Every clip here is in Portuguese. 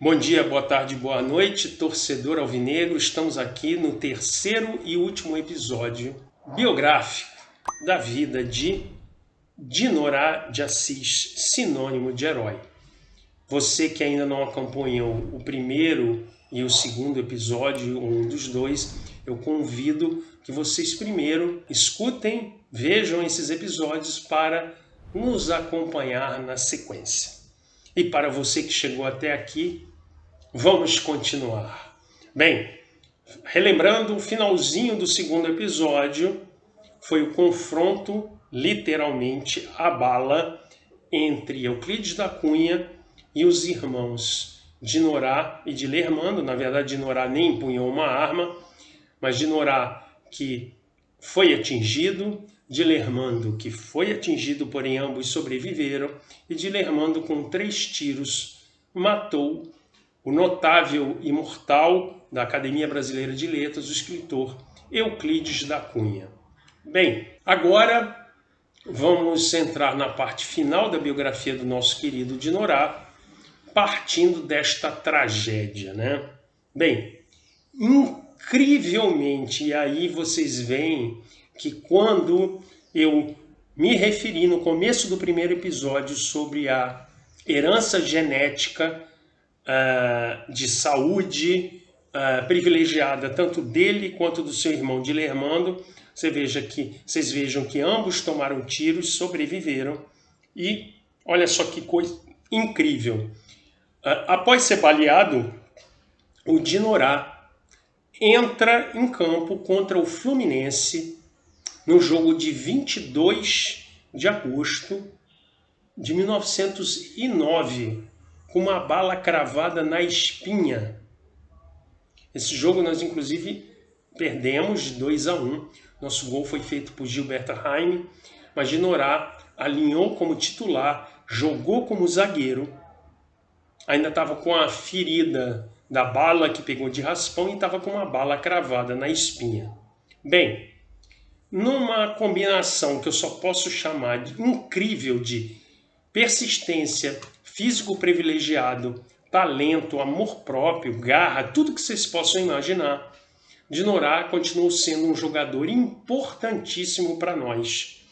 Bom dia, boa tarde, boa noite, torcedor alvinegro. Estamos aqui no terceiro e último episódio biográfico da vida de Dinorah de Assis, sinônimo de herói. Você que ainda não acompanhou o primeiro e o segundo episódio, um dos dois, eu convido que vocês primeiro escutem, vejam esses episódios para nos acompanhar na sequência. E para você que chegou até aqui, vamos continuar. Bem, relembrando, o finalzinho do segundo episódio foi o confronto, literalmente, a bala, entre Euclides da Cunha e os irmãos Dinorah e Dilermando. Na verdade, Dinorah nem empunhou uma arma, mas Dinorah que foi atingido, Dilermando que foi atingido, porém ambos sobreviveram, e Dilermando com 3 tiros matou o notável imortal da Academia Brasileira de Letras, o escritor Euclides da Cunha. Bem, agora vamos entrar na parte final da biografia do nosso querido Dinorah, partindo desta tragédia, né? Bem, incrivelmente, e aí vocês veem que quando eu me referi no começo do primeiro episódio sobre a herança genética de saúde privilegiada, tanto dele quanto do seu irmão Dilermando, vocês vejam que ambos tomaram tiros, sobreviveram, e olha só que coisa incrível. Após ser baleado, o Dinorah entra em campo contra o Fluminense no jogo de 22 de agosto de 1909, com uma bala cravada na espinha. Esse jogo nós inclusive perdemos de 2-1. Nosso gol foi feito por Gilberto Jaime, mas Dinorah alinhou como titular, jogou como zagueiro, ainda estava com a ferida da bala que pegou de raspão e estava com uma bala cravada na espinha. Bem, numa combinação que eu só posso chamar de incrível de persistência, físico privilegiado, talento, amor próprio, garra, tudo que vocês possam imaginar, Dinorah continuou sendo um jogador importantíssimo para nós.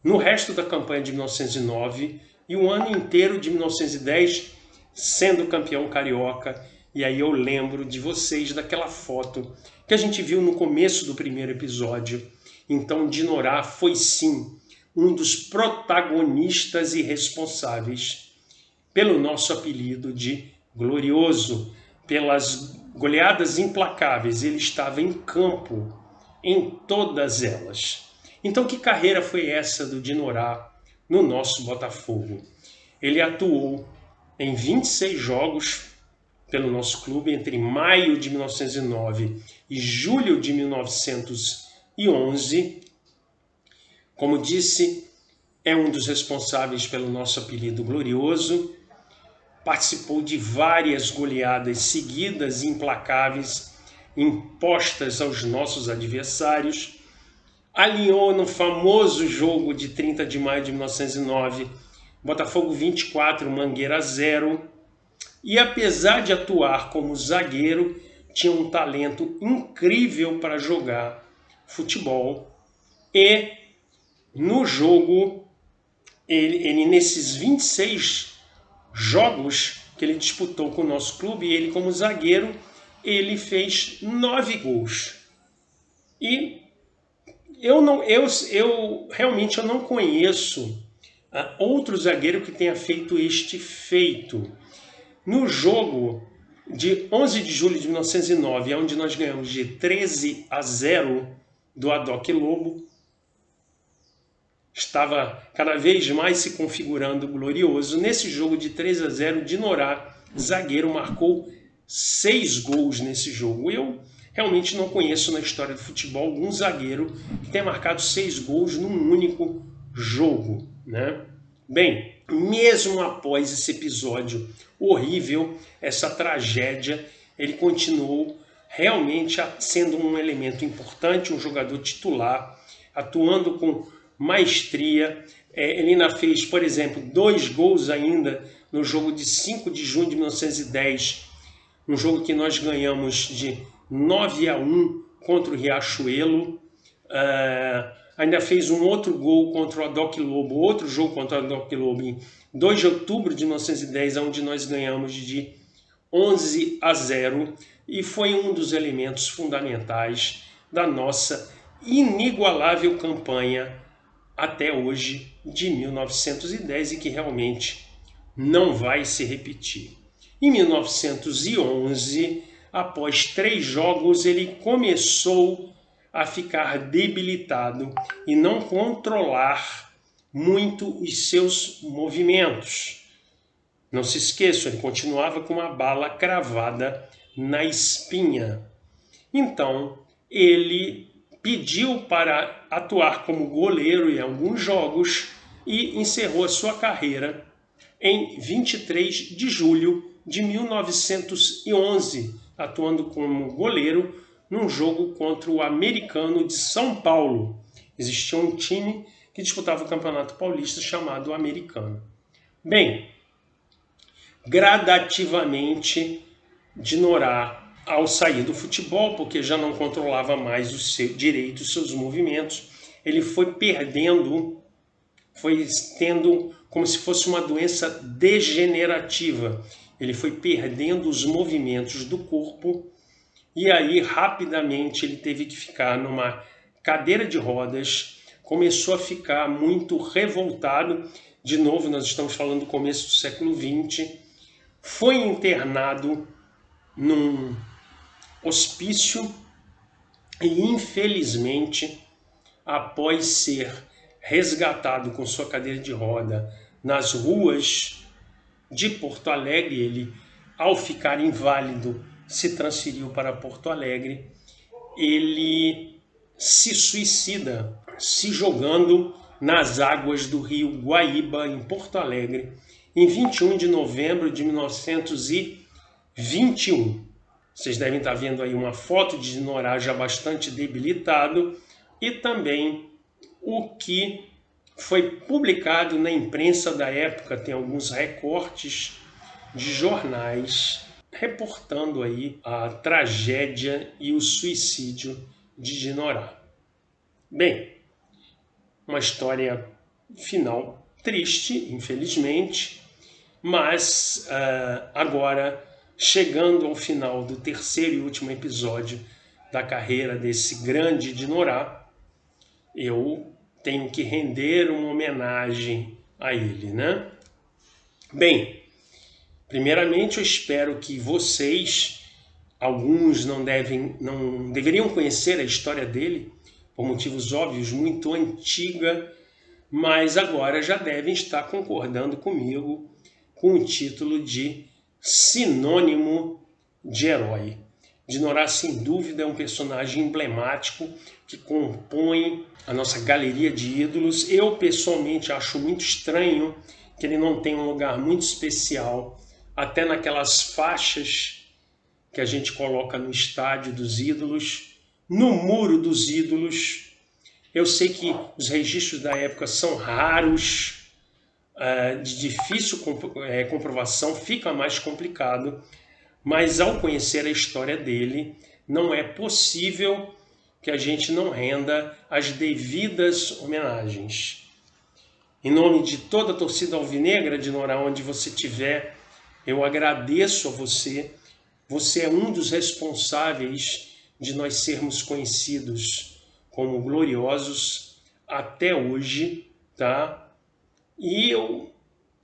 No resto da campanha de 1909 e o ano inteiro de 1910, sendo campeão carioca, e aí eu lembro de vocês daquela foto que a gente viu no começo do primeiro episódio. Então Dinorah foi sim um dos protagonistas e responsáveis pelo nosso apelido de Glorioso, pelas goleadas implacáveis. Ele estava em campo em todas elas. Então que carreira foi essa do Dinorah no nosso Botafogo? Ele atuou em 26 jogos pelo nosso clube entre maio de 1909 e julho de 1911. Como disse, é um dos responsáveis pelo nosso apelido Glorioso. Participou de várias goleadas seguidas e implacáveis impostas aos nossos adversários. Alinhou no famoso jogo de 30 de maio de 1909, Botafogo 24, Mangueira 0. E apesar de atuar como zagueiro, tinha um talento incrível para jogar futebol. E no jogo, ele nesses 26 jogos que ele disputou com o nosso clube, ele como zagueiro, ele fez 9 gols. E eu realmente não conheço outro zagueiro que tenha feito este feito. No jogo de 11 de julho de 1909, onde nós ganhamos de 13-0 do Adoc Lobo, estava cada vez mais se configurando glorioso. Nesse jogo de 3-0, Dinorah, zagueiro, marcou 6 gols nesse jogo. Eu realmente não conheço na história do futebol algum zagueiro que tenha marcado 6 gols num único jogo, né? Bem, mesmo após esse episódio horrível, essa tragédia, ele continuou realmente sendo um elemento importante, um jogador titular, atuando com maestria. Ele ainda fez, por exemplo, 2 gols ainda no jogo de 5 de junho de 1910, um jogo que nós ganhamos de 9-1 contra o Riachuelo. Ainda fez um outro gol contra o Adoc Lobo, outro jogo contra o Adoc Lobo em 2 de outubro de 1910, onde nós ganhamos de 11-0, e foi um dos elementos fundamentais da nossa inigualável campanha até hoje de 1910 e que realmente não vai se repetir. Em 1911, após 3 jogos, ele começou a ficar debilitado e não controlar muito os seus movimentos. Não se esqueçam, ele continuava com uma bala cravada na espinha. Então, ele pediu para atuar como goleiro em alguns jogos e encerrou a sua carreira em 23 de julho de 1911, atuando como goleiro num jogo contra o Americano de São Paulo. Existia um time que disputava o Campeonato Paulista chamado Americano. Bem, gradativamente, Dinorá, ao sair do futebol, porque já não controlava mais os seus movimentos, ele foi perdendo, foi tendo como se fosse uma doença degenerativa. Ele foi perdendo os movimentos do corpo e aí rapidamente ele teve que ficar numa cadeira de rodas, começou a ficar muito revoltado. De novo, nós estamos falando do começo do século XX, foi internado num hospício e, infelizmente, após ser resgatado com sua cadeira de roda nas ruas de Porto Alegre, ele, ao ficar inválido, se transferiu para Porto Alegre. Ele se suicida, se jogando nas águas do rio Guaíba, em Porto Alegre, em 21 de novembro de 1921. Vocês devem estar vendo aí uma foto de Dinorá já bastante debilitado e também o que foi publicado na imprensa da época. Tem alguns recortes de jornais reportando aí a tragédia e o suicídio de Dinorá. Bem, uma história final triste, infelizmente, mas agora, chegando ao final do terceiro e último episódio da carreira desse grande Dinorá, eu tenho que render uma homenagem a ele, né? Bem, primeiramente eu espero que vocês, alguns não deveriam conhecer a história dele, por motivos óbvios, muito antiga, mas agora já devem estar concordando comigo com o título de sinônimo de herói. Dinorá, sem dúvida, é um personagem emblemático que compõe a nossa galeria de ídolos. Eu, pessoalmente, acho muito estranho que ele não tenha um lugar muito especial, até naquelas faixas que a gente coloca no estádio dos ídolos, no muro dos ídolos. Eu sei que os registros da época são raros, de difícil comprovação, fica mais complicado, mas ao conhecer a história dele, não é possível que a gente não renda as devidas homenagens. Em nome de toda a torcida alvinegra, Dinorá, onde você estiver, eu agradeço a você. Você é um dos responsáveis de nós sermos conhecidos como gloriosos até hoje, tá? E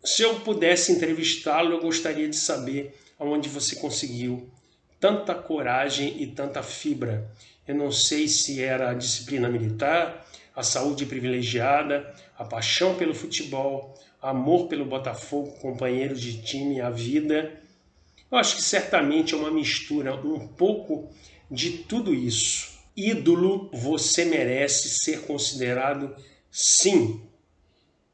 se eu pudesse entrevistá-lo, eu gostaria de saber aonde você conseguiu tanta coragem e tanta fibra. Eu não sei se era a disciplina militar, a saúde privilegiada, a paixão pelo futebol, amor pelo Botafogo, companheiros de time, a vida. Eu acho que certamente é uma mistura um pouco de tudo isso. Ídolo, você merece ser considerado, sim,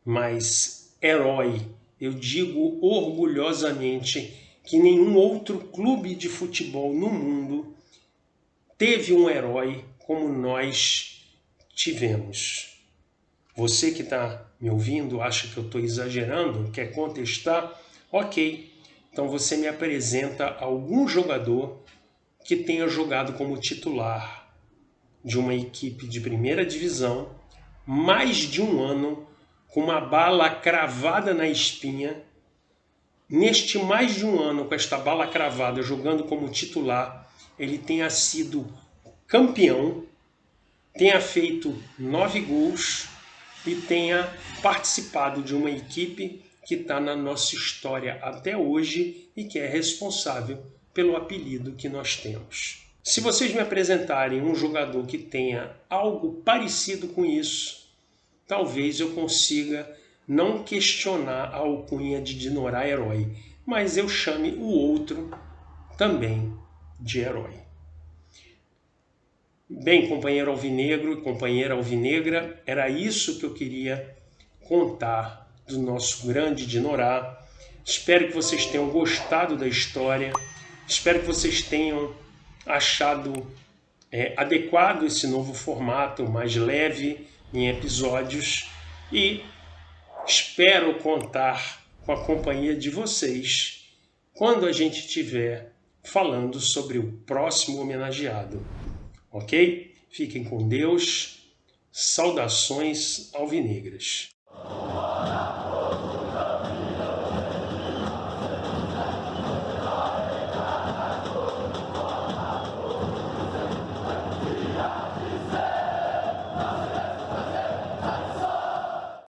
mas herói, eu digo orgulhosamente que nenhum outro clube de futebol no mundo teve um herói como nós tivemos. Você que está me ouvindo acha que eu estou exagerando, quer contestar? Ok, então você me apresenta algum jogador que tenha jogado como titular de uma equipe de primeira divisão mais de um ano, com uma bala cravada na espinha. Neste mais de um ano, com esta bala cravada, jogando como titular, ele tenha sido campeão, tenha feito 9 gols e tenha participado de uma equipe que está na nossa história até hoje e que é responsável pelo apelido que nós temos. Se vocês me apresentarem um jogador que tenha algo parecido com isso, talvez eu consiga não questionar a alcunha de Dinorá herói, mas eu chame o outro também de herói. Bem, companheiro alvinegro e companheira alvinegra, era isso que eu queria contar do nosso grande Dinorá. Espero que vocês tenham gostado da história, espero que vocês tenham achado adequado esse novo formato, mais leve em episódios, e espero contar com a companhia de vocês quando a gente estiver falando sobre o próximo homenageado. Ok? Fiquem com Deus. Saudações alvinegras.